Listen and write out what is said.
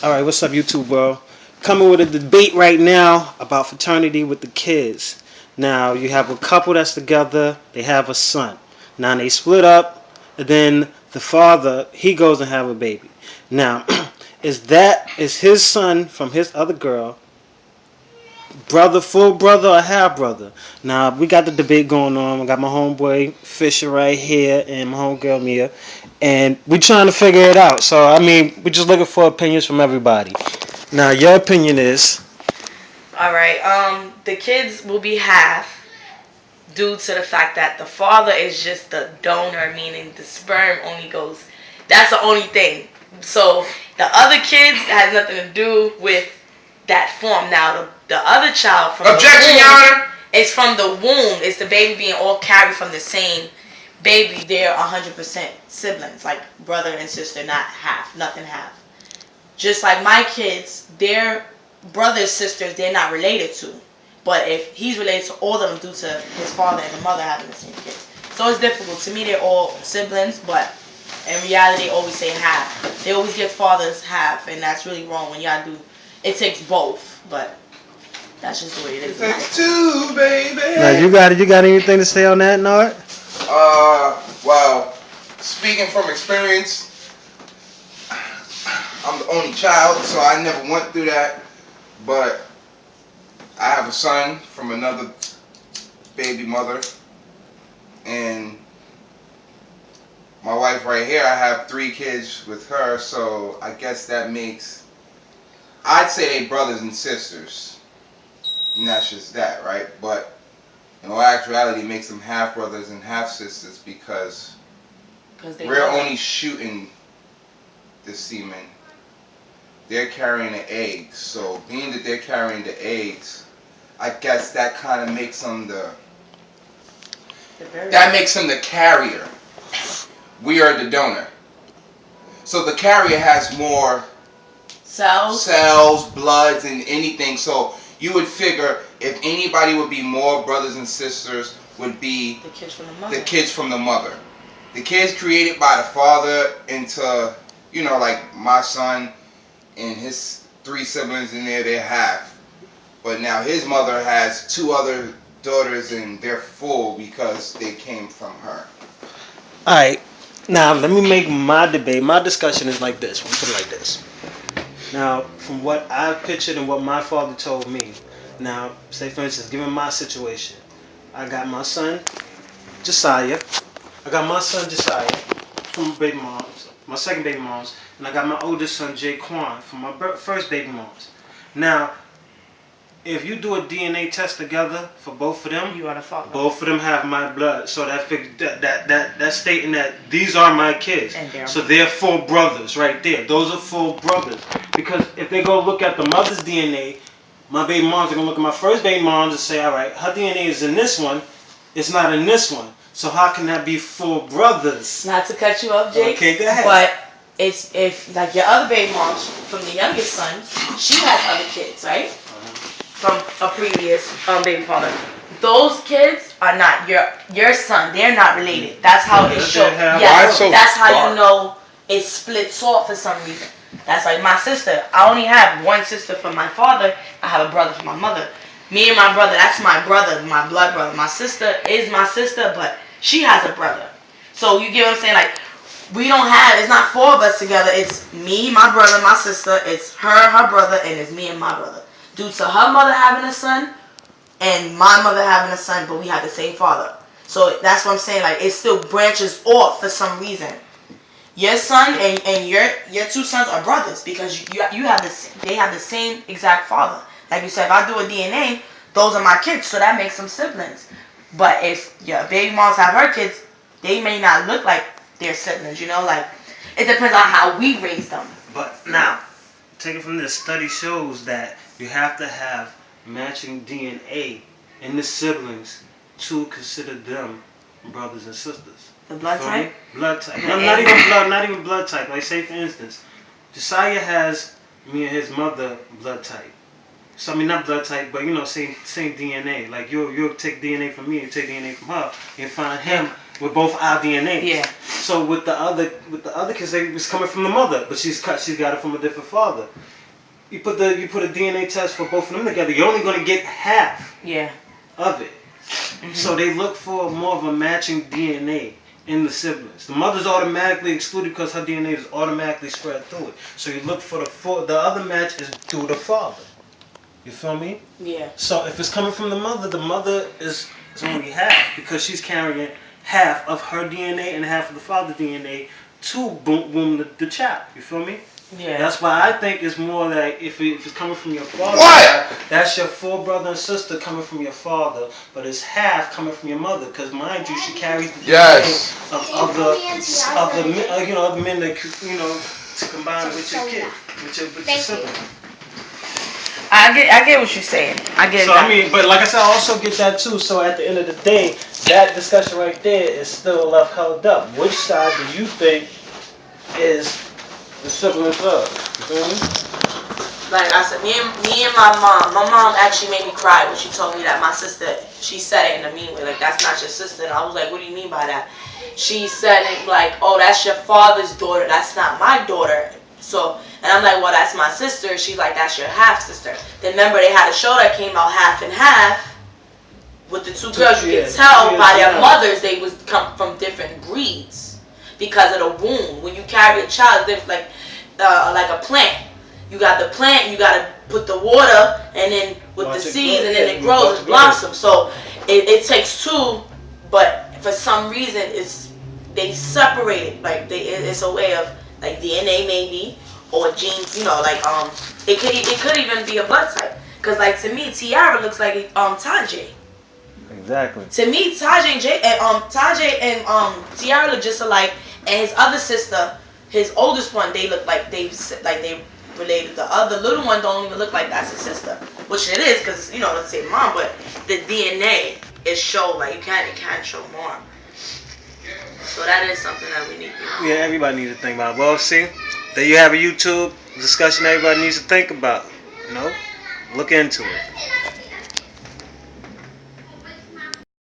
Alright, what's up, YouTube world? Coming with a debate right now about fraternity with the kids. Now, you have a couple that's together, they have a son. Now, they split up, and then the father, he goes and have a baby. Now, is his son from his other girl, brother, full brother, or half brother? Now, we got the debate going on. I got my homeboy Fisher right here and my homegirl Mia, and we trying to figure it out. So, I mean, we're just looking for opinions from everybody. Now, your opinion is? All right. The kids will be half due to the fact that the father is just the donor, meaning the sperm only goes. That's the only thing. So the other kids has nothing to do with that form. Now the other child from Objection, Your Honor. It's from the womb. It's the baby being all carried from the same baby. They're 100% siblings, like brother and sister, not half, nothing half. Just like my kids, their brothers, sisters, they're not related to. But if he's related to all of them due to his father and the mother having the same kids. So it's difficult. To me, they're all siblings, but in reality, they always say half. They always give fathers half, and that's really wrong when y'all do. It takes both, but that's just the way it is. It takes two, baby. Now, you got anything to say on that, Nard? Well, speaking from experience, I'm the only child, so I never went through that. But I have a son from another baby mother, and my wife right here, I have 3 kids with her, so I guess that makes, I'd say they brothers and sisters, and that's just that, right? But in all actuality, it makes them half brothers and half sisters because we're only shooting the semen. They're carrying the eggs, so being that they're carrying the eggs, I guess that kind of makes them the carrier. We are the donor. So the carrier has more cells, bloods, and anything. So you would figure if anybody would be more brothers and sisters would be the kids from the mother. The kids created by the father into, like my son and his 3 siblings in there, they're half. But now his mother has 2 other daughters and they're full because they came from her. Alright, now let me make my debate. My discussion is like this. We'll put it like this. Now, from what I've pictured and what my father told me, now, say for instance, given my situation, I got my son, Josiah. From baby moms, my second baby moms, and I got my oldest son, Jaquan, from my first baby moms. Now, if you do a DNA test together for both of them, you are the father. Both of them have my blood, so that's stating that these are my kids. So they're full brothers right there. Those are full brothers. Because if they go look at the mother's DNA, my baby moms are gonna look at my first baby moms and say, all right, her DNA is in this one, it's not in this one. So how can that be full brothers? Not to cut you off, Jake. Okay, go ahead. But it's if like your other baby mom from the youngest son, she has other kids, right? From a previous baby father. Those kids are not your son. They're not related. That's how it shows. Yes, that's how you know it splits off for some reason. That's like my sister. I only have one sister from my father. I have a brother from my mother. Me and my brother, that's my brother, my blood brother. My sister is my sister, but she has a brother. So you get what I'm saying? Like, we don't have, it's not 4 of us together. It's me, my brother, my sister. It's her brother, and it's me and my brother. Due to her mother having a son, and my mother having a son, but we have the same father. So that's what I'm saying. Like, it still branches off for some reason. Your son and your 2 sons are brothers because you have they have the same exact father. Like you said, if I do a DNA, those are my kids, so that makes them siblings. But if your baby moms have her kids, they may not look like they're siblings, like, it depends on how we raise them. But now, taken from this, study shows that you have to have matching DNA in the siblings to consider them brothers and sisters. The blood type? Blood type. No, not even blood type. Like, say for instance, Josiah has me and his mother blood type. So I mean, not blood type, but same DNA. Like you'll take DNA from me and take DNA from her and find him with both our DNA. Yeah. So with the other kids, they was coming from the mother, but she's got it from a different father. You put a DNA test for both of them together, you're only gonna get half. Yeah. Of it. Mm-hmm. So they look for more of a matching DNA in the siblings. The mother's automatically excluded because her DNA is automatically spread through it. So you look for the other match is through the father. You feel me? Yeah. So if it's coming from the mother is only half because she's carrying half of her DNA and half of the father's DNA to boom the child. You feel me? Yeah. That's why I think it's more like if it's coming from your father, that's your full brother and sister coming from your father, but it's half coming from your mother. Because mind you, she carries the DNA of the men that to combine with your kid, with your sibling. I get what you're saying. I get. So I mean, but like I said, I also get that too. So at the end of the day, that discussion right there is still left held up. Which side do you think is the siblings of? You feel me? Like I said, me and my mom actually made me cry when she told me that my sister, she said it in a mean way, like that's not your sister. And I was like, what do you mean by that? She said it like, oh, that's your father's daughter, that's not my daughter. So, and I'm like, well, that's my sister. She's like, that's your half sister. Then remember they had a show that came out Half and Half with the two girls. You can tell by their mothers they was come from different breeds because of the wound. When you carry a child, there's like a plant. You got the plant, you got to put the water, and then with the seeds, and then it grows, it blossoms. So it takes two, but for some reason they separated. Like it's a way of like DNA maybe, or genes. It could even be a blood type. Cause like to me, Tiara looks like Tajay. Exactly. To me, Tajay and Tiara look just alike, and his other sister, his oldest one, they look like they related. The other little one don't even look like that's his sister, which it is because the same mom, but the DNA is show like it can show more. So that is something that we need. Yeah, everybody needs to think about. Well, see, there you have a YouTube discussion everybody needs to think about. Look into it.